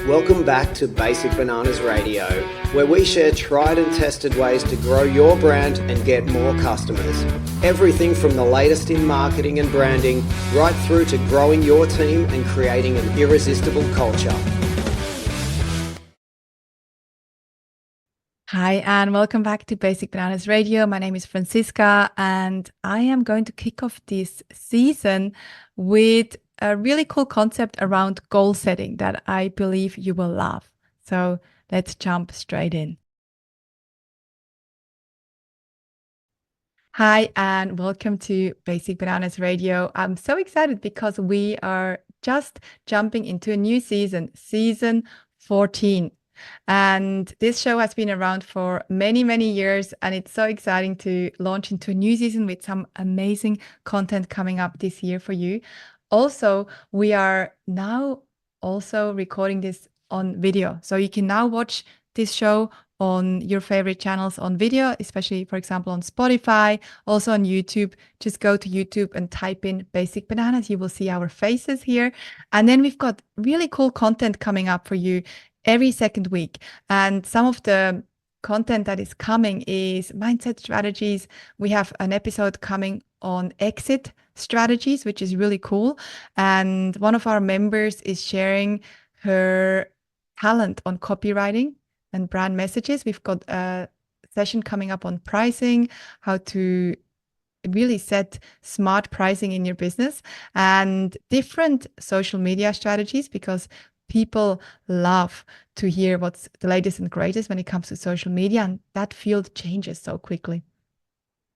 Welcome back to Basic Bananas Radio, where we share tried and tested ways to grow your brand and get more customers. Everything from the latest in marketing and branding, right through to growing your team and creating an irresistible culture. Hi, and welcome back to Basic Bananas Radio. My name is Francisca, and I am going to kick off this season with a really cool concept around goal setting that I believe you will love. So let's jump straight in. Hi, and welcome to Basic Bananas Radio. I'm so excited because we are just jumping into a new season, season 14. And this show has been around for many, many years, and it's so exciting to launch into a new season with some amazing content coming up this year for you. Also, we are now also recording this on video. So you can now watch this show on your favorite channels on video, especially, for example, on Spotify, also on YouTube. Just go to YouTube and type in Basic Bananas. You will see our faces here. And then we've got really cool content coming up for you every second week. And some of the content that is coming is mindset strategies. We have an episode coming on exit strategies, which is really cool. And one of our members is sharing her talent on copywriting and brand messages. We've got a session coming up on pricing, how to really set smart pricing in your business, and different social media strategies, because people love to hear what's the latest and greatest when it comes to social media, and that field changes so quickly.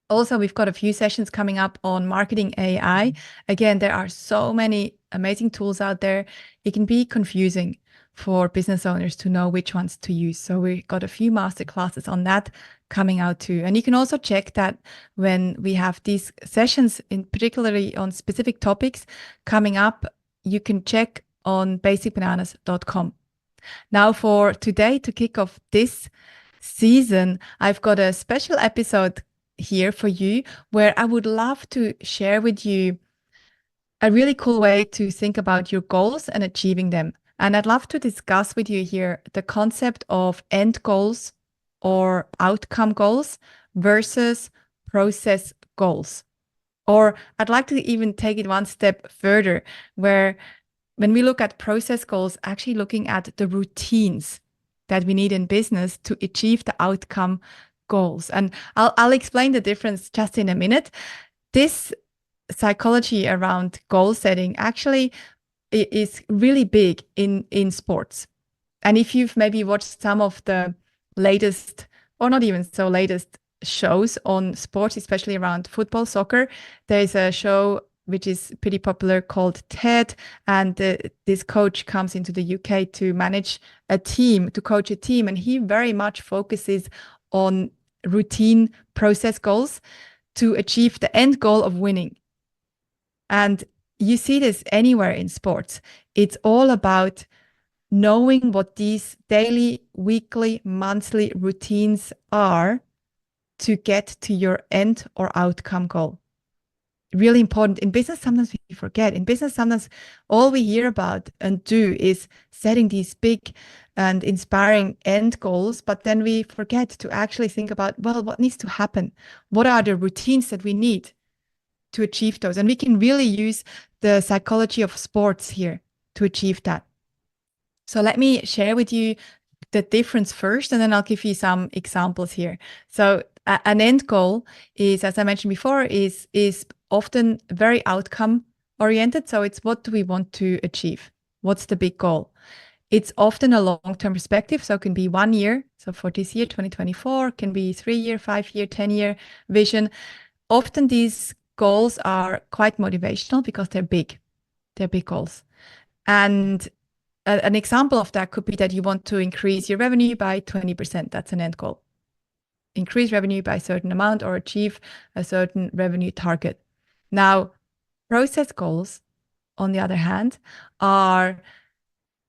Also, we've got a few sessions coming up on marketing AI. Again, there are so many amazing tools out there. It can be confusing for business owners to know which ones to use. So we've got a few master classes on that coming out too. And you can also check that when we have these sessions, in particularly on specific topics coming up, you can check on basicbananas.com. Now for today, to kick off this season, I've got a special episode here for you where I would love to share with you a really cool way to think about your goals and achieving them. And I'd love to discuss with you here the concept of end goals or outcome goals versus process goals. Or I'd like to even take it one step further, where when we look at process goals, actually looking at the routines that we need in business to achieve the outcome goals. And I'll explain the difference just in a minute. This psychology around goal setting actually is really big in sports. And if you've maybe watched some of the latest, or not even so latest, shows on sports, especially around football, soccer, there's a show which is pretty popular called Ted. And this coach comes into the UK to manage a team, to coach a team. And he very much focuses on routine process goals to achieve the end goal of winning. And you see this anywhere in sports. It's all about knowing what these daily, weekly, monthly routines are to get to your end or outcome goal. Really important. In business, sometimes we forget. In business, sometimes all we hear about and do is setting these big and inspiring end goals, but then we forget to actually think about, well, what needs to happen? What are the routines that we need to achieve those? And we can really use the psychology of sports here to achieve that. So let me share with you the difference first, and then I'll give you some examples here. So an end goal is, as I mentioned before, is often very outcome oriented. So it's, what do we want to achieve? What's the big goal? It's often a long-term perspective. So it can be 1 year. So for this year, 2024, can be 3-year, 5-year, 10-year vision. Often these goals are quite motivational because they're big. They're big goals. And an example of that could be that you want to increase your revenue by 20%. That's an end goal. Increase revenue by a certain amount or achieve a certain revenue target. Now, process goals, on the other hand, are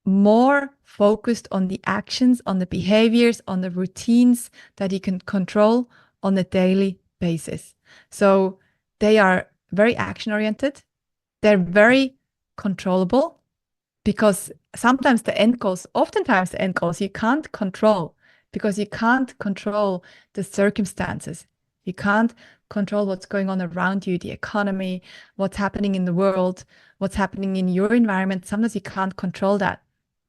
more focused on the actions, on the behaviors, on the routines that you can control on a daily basis. So they are very action-oriented. They're very controllable. because sometimes oftentimes the end goals you can't control because you can't control the circumstances. You can't control what's going on around you, the economy, what's happening in the world, what's happening in your environment. Sometimes you can't control that,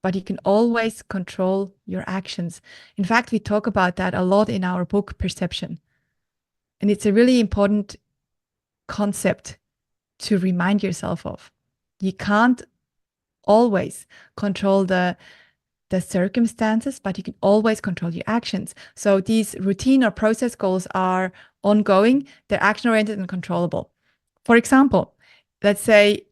but you can always control your actions. In fact, we talk about that a lot in our book, Perception. And it's a really important concept to remind yourself of. You can't always control the circumstances, but you can always control your actions. So these routine or process goals are ongoing, they're action-oriented and controllable. For example, let's say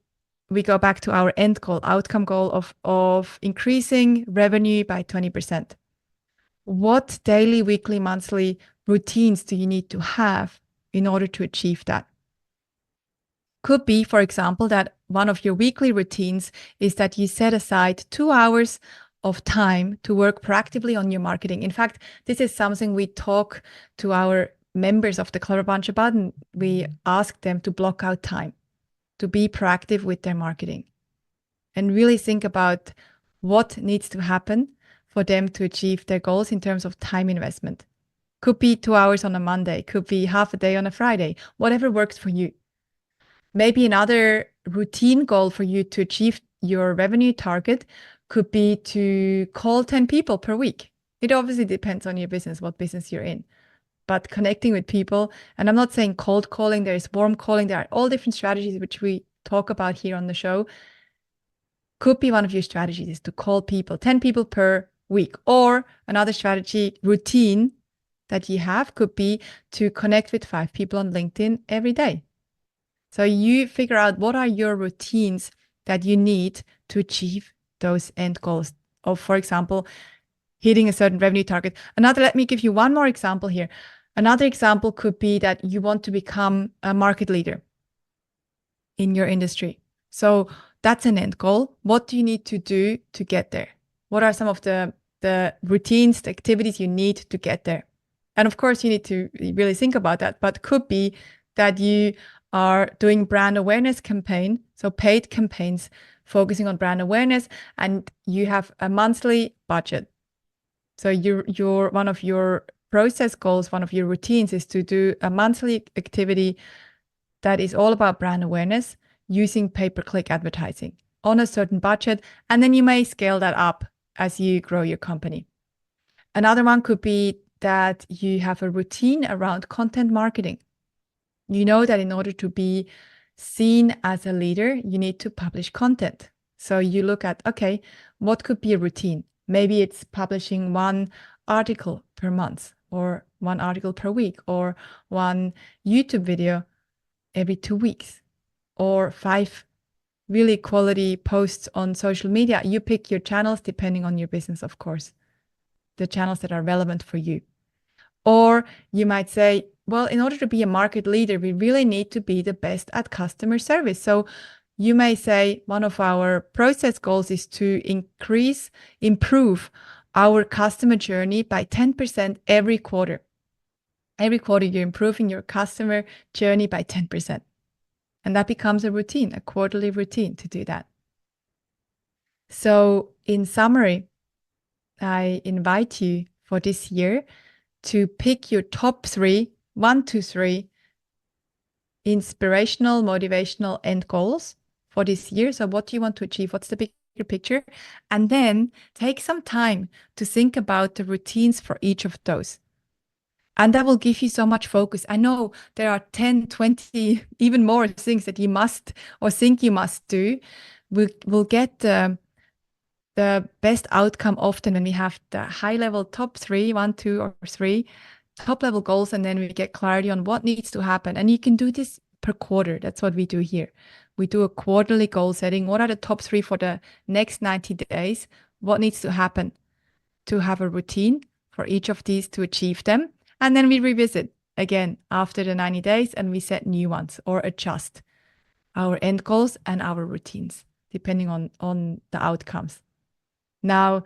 we go back to our end goal, outcome goal of increasing revenue by 20%. What daily, weekly, monthly routines do you need to have in order to achieve that? Could be, for example, that one of your weekly routines is that you set aside 2 hours of time to work proactively on your marketing. In fact, this is something we talk to our members of the Clever Bunch about, and we ask them to block out time to be proactive with their marketing and really think about what needs to happen for them to achieve their goals in terms of time investment. Could be 2 hours on a Monday, could be half a day on a Friday, whatever works for you. Maybe another routine goal for you to achieve your revenue target could be to call 10 people per week. It obviously depends on your business, what business you're in. But connecting with people, and I'm not saying cold calling, there is warm calling, there are all different strategies which we talk about here on the show. Could be one of your strategies is to call people, 10 people per week. Or another strategy, routine that you have could be to connect with 5 people on LinkedIn every day. So you figure out what are your routines that you need to achieve those end goals of, for example, hitting a certain revenue target. Let me give you one more example here. Another example could be that you want to become a market leader in your industry. So that's an end goal. What do you need to do to get there? What are some of the routines, the activities you need to get there? And of course, you need to really think about that, but could be that you are doing brand awareness campaign, so paid campaigns focusing on brand awareness, and you have a monthly budget. So your one of your process goals, one of your routines is to do a monthly activity that is all about brand awareness using pay-per-click advertising on a certain budget, and then you may scale that up as you grow your company. Another one could be that you have a routine around content marketing. You know that in order to be seen as a leader, you need to publish content. So you look at, okay, what could be a routine? Maybe it's publishing one article per month or one article per week or one YouTube video every 2 weeks or 5 really quality posts on social media. You pick your channels depending on your business, of course, the channels that are relevant for you. Or you might say, well, in order to be a market leader, we really need to be the best at customer service. So you may say one of our process goals is to improve our customer journey by 10% every quarter. Every quarter, you're improving your customer journey by 10%. And that becomes a routine, a quarterly routine to do that. So in summary, I invite you for this year to pick your top 3, 1 to 3 inspirational, motivational end goals for this year. So what do you want to achieve? What's the bigger picture? And then take some time to think about the routines for each of those. And that will give you so much focus. I know there are 10, 20, even more things that you must or think you must do. We'll get the best outcome often when we have the high level top 3, 1, 2, or 3 top level goals, and then we get clarity on what needs to happen. And you can do this per quarter. That's what we do here. We do a quarterly goal setting. What are the top 3 for the next 90 days? What needs to happen to have a routine for each of these to achieve them? And then we revisit again after the 90 days and we set new ones or adjust our end goals and our routines depending on the outcomes. Now,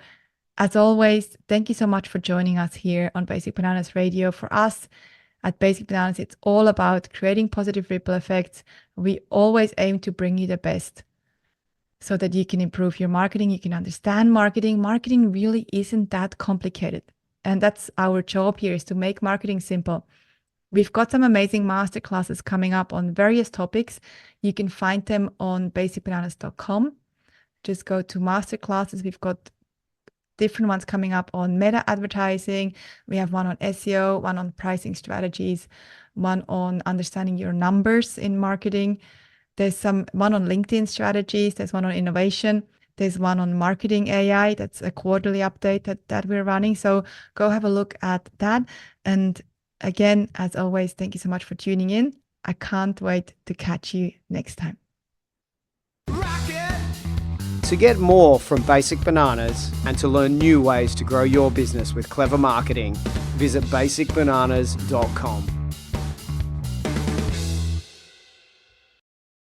as always, thank you so much for joining us here on Basic Bananas Radio. For us at Basic Bananas, it's all about creating positive ripple effects. We always aim to bring you the best. so that you can improve your marketing, you can understand marketing. Marketing really isn't that complicated. And that's our job here, is to make marketing simple. We've got some amazing masterclasses coming up on various topics. You can find them on basicbananas.com. Just go to masterclasses. We've got different ones coming up on meta advertising. We have one on SEO, one on pricing strategies, one on understanding your numbers in marketing. There's one on LinkedIn strategies. There's one on innovation. There's one on marketing AI. That's a quarterly update that we're running. So go have a look at that. And again, as always, thank you so much for tuning in. I can't wait to catch you next time. To get more from Basic Bananas and to learn new ways to grow your business with clever marketing, visit basicbananas.com.